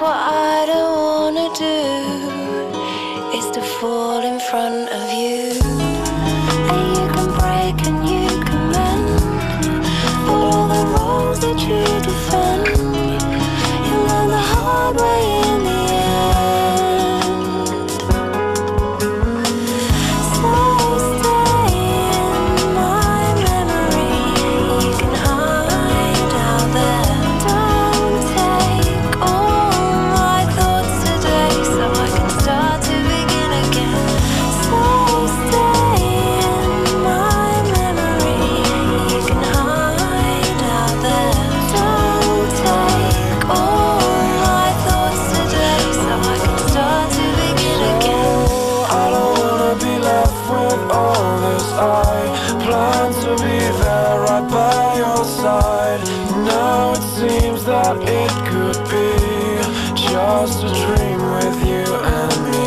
what I don't wanna do, is to fall in front of you. And you can break and you can mend, but all the wrongs that you defend, you learn the hard way in the end. So stay in my memory, you can hide out there. Don't take all my thoughts today, so I can start to begin again. So stay in my memory, you can hide out there. Don't take all my thoughts today, so I can start to begin again. I don't wanna be left with all this. I plan to be there right by your side. Now it seems that it could be just a dream with you and me.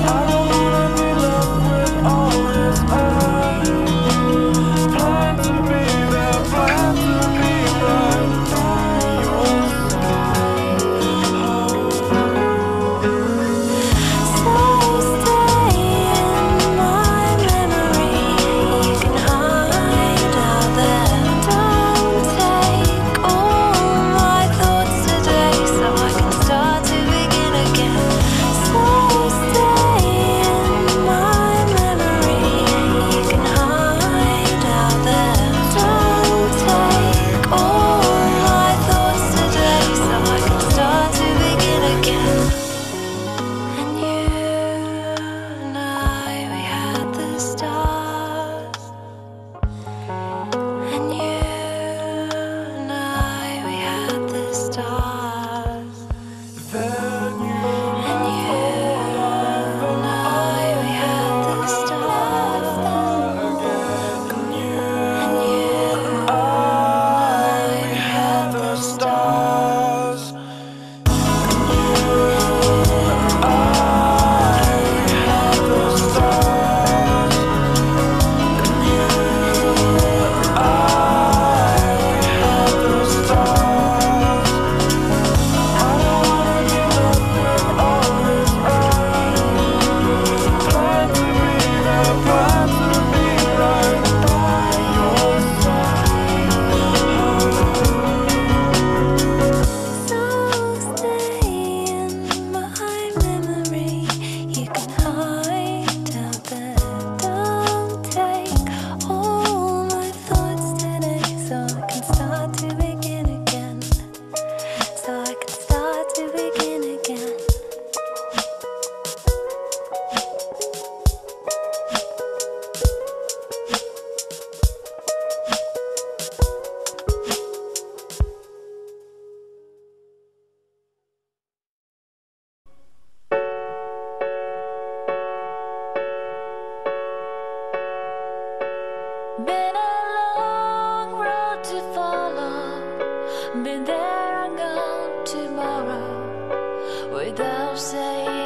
I don't wanna be left with all this. I plan to be there, plan to be right by your side. So stay in my memory, you can hide out there. Don't take all my thoughts today, so I can start to begin again. So stay in my memory, you can hide out there. Don't take all my thoughts today, so I can start to begin again. And you and I, we had the stars. And you and I, we had the stars. Then you And you and I, we had the stars. again, you And you and I, we had the stars. stars. So stay in my memory, you can hide out there. Don't take all my thoughts today, so I can start to begin again. So I can start to begin again. Been a long road to follow, been there and gone tomorrow, without saying